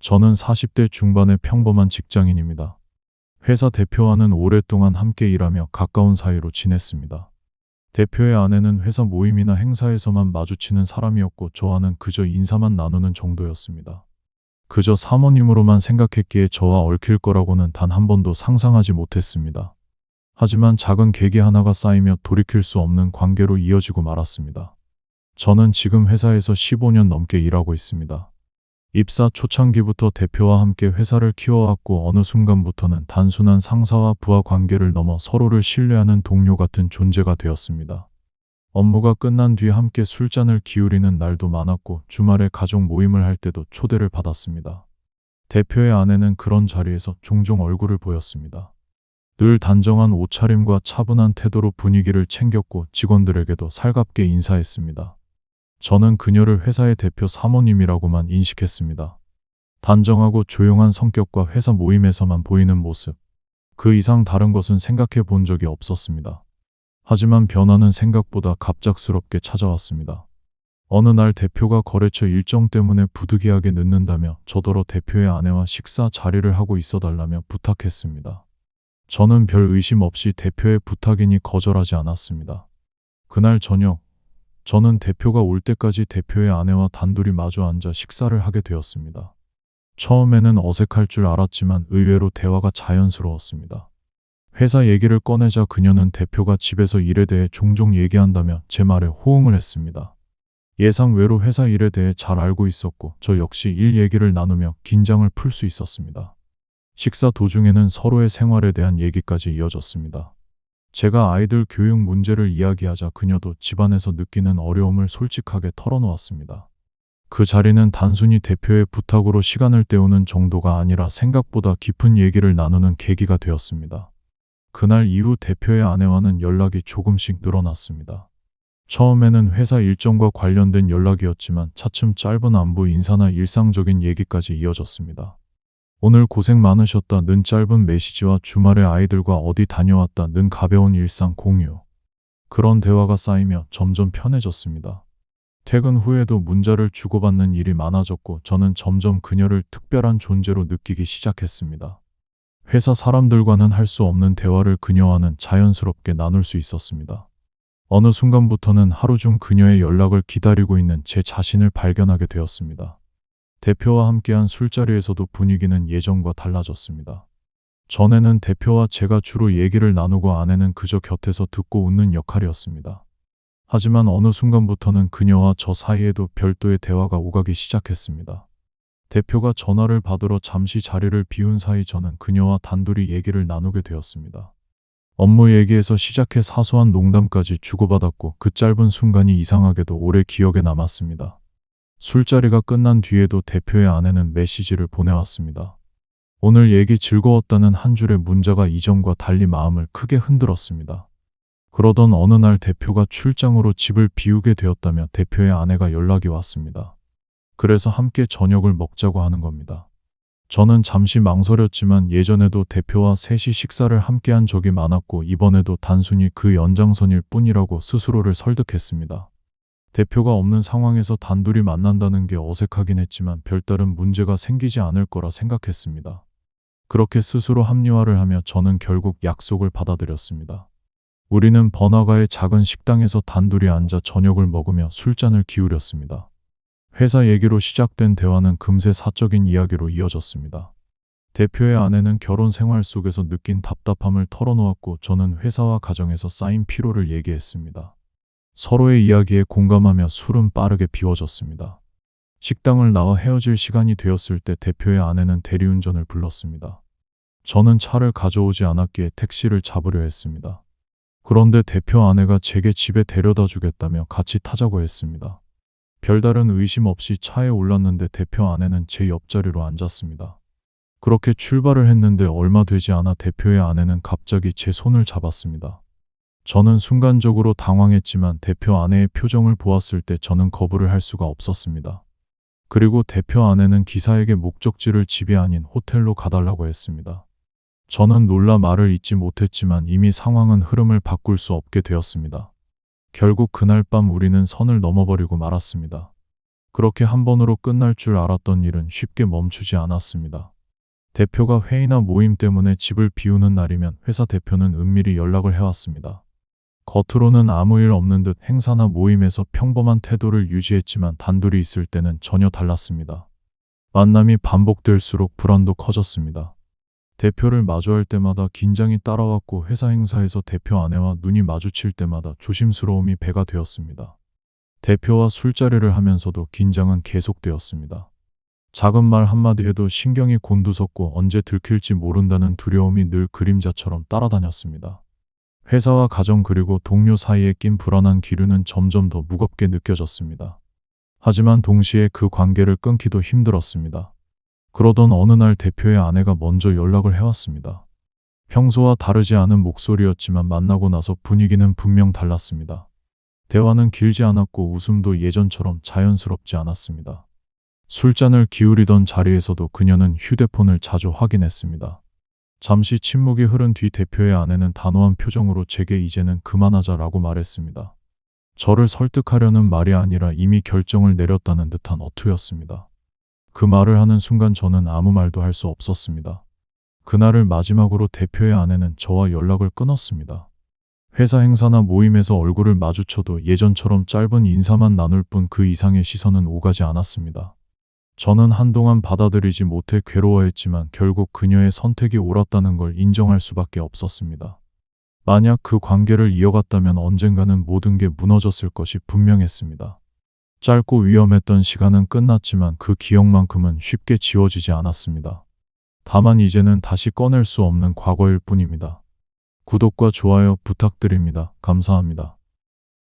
저는 40대 중반의 평범한 직장인입니다. 회사 대표와는 오랫동안 함께 일하며 가까운 사이로 지냈습니다. 대표의 아내는 회사 모임이나 행사에서만 마주치는 사람이었고 저와는 그저 인사만 나누는 정도였습니다. 그저 사모님으로만 생각했기에 저와 얽힐 거라고는 단 한 번도 상상하지 못했습니다. 하지만 작은 계기 하나가 쌓이며 돌이킬 수 없는 관계로 이어지고 말았습니다. 저는 지금 회사에서 15년 넘게 일하고 있습니다. 입사 초창기부터 대표와 함께 회사를 키워왔고 어느 순간부터는 단순한 상사와 부하 관계를 넘어 서로를 신뢰하는 동료 같은 존재가 되었습니다. 업무가 끝난 뒤 함께 술잔을 기울이는 날도 많았고 주말에 가족 모임을 할 때도 초대를 받았습니다. 대표의 아내는 그런 자리에서 종종 얼굴을 보였습니다. 늘 단정한 옷차림과 차분한 태도로 분위기를 챙겼고 직원들에게도 살갑게 인사했습니다. 저는 그녀를 회사의 대표 사모님이라고만 인식했습니다. 단정하고 조용한 성격과 회사 모임에서만 보이는 모습, 그 이상 다른 것은 생각해 본 적이 없었습니다. 하지만 변화는 생각보다 갑작스럽게 찾아왔습니다. 어느 날 대표가 거래처 일정 때문에 부득이하게 늦는다며 저더러 대표의 아내와 식사 자리를 하고 있어달라며 부탁했습니다. 저는 별 의심 없이 대표의 부탁이니 거절하지 않았습니다. 그날 저녁, 저는 대표가 올 때까지 대표의 아내와 단둘이 마주 앉아 식사를 하게 되었습니다. 처음에는 어색할 줄 알았지만 의외로 대화가 자연스러웠습니다. 회사 얘기를 꺼내자 그녀는 대표가 집에서 일에 대해 종종 얘기한다며 제 말에 호응을 했습니다. 예상외로 회사 일에 대해 잘 알고 있었고 저 역시 일 얘기를 나누며 긴장을 풀 수 있었습니다. 식사 도중에는 서로의 생활에 대한 얘기까지 이어졌습니다. 제가 아이들 교육 문제를 이야기하자 그녀도 집안에서 느끼는 어려움을 솔직하게 털어놓았습니다. 그 자리는 단순히 대표의 부탁으로 시간을 때우는 정도가 아니라 생각보다 깊은 얘기를 나누는 계기가 되었습니다. 그날 이후 대표의 아내와는 연락이 조금씩 늘어났습니다. 처음에는 회사 일정과 관련된 연락이었지만 차츰 짧은 안부 인사나 일상적인 얘기까지 이어졌습니다. 오늘 고생 많으셨다는 짧은 메시지와 주말에 아이들과 어디 다녀왔다는 가벼운 일상 공유. 그런 대화가 쌓이며 점점 편해졌습니다. 퇴근 후에도 문자를 주고받는 일이 많아졌고 저는 점점 그녀를 특별한 존재로 느끼기 시작했습니다. 회사 사람들과는 할 수 없는 대화를 그녀와는 자연스럽게 나눌 수 있었습니다. 어느 순간부터는 하루 중 그녀의 연락을 기다리고 있는 제 자신을 발견하게 되었습니다. 대표와 함께한 술자리에서도 분위기는 예전과 달라졌습니다. 전에는 대표와 제가 주로 얘기를 나누고 아내는 그저 곁에서 듣고 웃는 역할이었습니다. 하지만 어느 순간부터는 그녀와 저 사이에도 별도의 대화가 오가기 시작했습니다. 대표가 전화를 받으러 잠시 자리를 비운 사이 저는 그녀와 단둘이 얘기를 나누게 되었습니다. 업무 얘기에서 시작해 사소한 농담까지 주고받았고 그 짧은 순간이 이상하게도 오래 기억에 남았습니다. 술자리가 끝난 뒤에도 대표의 아내는 메시지를 보내왔습니다. 오늘 얘기 즐거웠다는 한 줄의 문자가 이전과 달리 마음을 크게 흔들었습니다. 그러던 어느 날 대표가 출장으로 집을 비우게 되었다며 대표의 아내가 연락이 왔습니다. 그래서 함께 저녁을 먹자고 하는 겁니다. 저는 잠시 망설였지만 예전에도 대표와 셋이 식사를 함께한 적이 많았고 이번에도 단순히 그 연장선일 뿐이라고 스스로를 설득했습니다. 대표가 없는 상황에서 단둘이 만난다는 게 어색하긴 했지만 별다른 문제가 생기지 않을 거라 생각했습니다. 그렇게 스스로 합리화를 하며 저는 결국 약속을 받아들였습니다. 우리는 번화가의 작은 식당에서 단둘이 앉아 저녁을 먹으며 술잔을 기울였습니다. 회사 얘기로 시작된 대화는 금세 사적인 이야기로 이어졌습니다. 대표의 아내는 결혼 생활 속에서 느낀 답답함을 털어놓았고 저는 회사와 가정에서 쌓인 피로를 얘기했습니다. 서로의 이야기에 공감하며 술은 빠르게 비워졌습니다. 식당을 나와 헤어질 시간이 되었을 때 대표의 아내는 대리운전을 불렀습니다. 저는 차를 가져오지 않았기에 택시를 잡으려 했습니다. 그런데 대표 아내가 제게 집에 데려다 주겠다며 같이 타자고 했습니다. 별다른 의심 없이 차에 올랐는데 대표 아내는 제 옆자리로 앉았습니다. 그렇게 출발을 했는데 얼마 되지 않아 대표의 아내는 갑자기 제 손을 잡았습니다. 저는 순간적으로 당황했지만 대표 아내의 표정을 보았을 때 저는 거부를 할 수가 없었습니다. 그리고 대표 아내는 기사에게 목적지를 집이 아닌 호텔로 가달라고 했습니다. 저는 놀라 말을 잇지 못했지만 이미 상황은 흐름을 바꿀 수 없게 되었습니다. 결국 그날 밤 우리는 선을 넘어버리고 말았습니다. 그렇게 한 번으로 끝날 줄 알았던 일은 쉽게 멈추지 않았습니다. 대표가 회의나 모임 때문에 집을 비우는 날이면 회사 대표는 은밀히 연락을 해왔습니다. 겉으로는 아무 일 없는 듯 행사나 모임에서 평범한 태도를 유지했지만 단둘이 있을 때는 전혀 달랐습니다. 만남이 반복될수록 불안도 커졌습니다. 대표를 마주할 때마다 긴장이 따라왔고 회사 행사에서 대표 아내와 눈이 마주칠 때마다 조심스러움이 배가 되었습니다. 대표와 술자리를 하면서도 긴장은 계속되었습니다. 작은 말 한마디에도 신경이 곤두섰고 언제 들킬지 모른다는 두려움이 늘 그림자처럼 따라다녔습니다. 회사와 가정 그리고 동료 사이에 낀 불안한 기류는 점점 더 무겁게 느껴졌습니다. 하지만 동시에 그 관계를 끊기도 힘들었습니다. 그러던 어느 날 대표의 아내가 먼저 연락을 해왔습니다. 평소와 다르지 않은 목소리였지만 만나고 나서 분위기는 분명 달랐습니다. 대화는 길지 않았고 웃음도 예전처럼 자연스럽지 않았습니다. 술잔을 기울이던 자리에서도 그녀는 휴대폰을 자주 확인했습니다. 잠시 침묵이 흐른 뒤 대표의 아내는 단호한 표정으로 제게 이제는 그만하자라고 말했습니다. 저를 설득하려는 말이 아니라 이미 결정을 내렸다는 듯한 어투였습니다. 그 말을 하는 순간 저는 아무 말도 할 수 없었습니다. 그날을 마지막으로 대표의 아내는 저와 연락을 끊었습니다. 회사 행사나 모임에서 얼굴을 마주쳐도 예전처럼 짧은 인사만 나눌 뿐 그 이상의 시선은 오가지 않았습니다. 저는 한동안 받아들이지 못해 괴로워했지만 결국 그녀의 선택이 옳았다는 걸 인정할 수밖에 없었습니다. 만약 그 관계를 이어갔다면 언젠가는 모든 게 무너졌을 것이 분명했습니다. 짧고 위험했던 시간은 끝났지만 그 기억만큼은 쉽게 지워지지 않았습니다. 다만 이제는 다시 꺼낼 수 없는 과거일 뿐입니다. 구독과 좋아요 부탁드립니다. 감사합니다.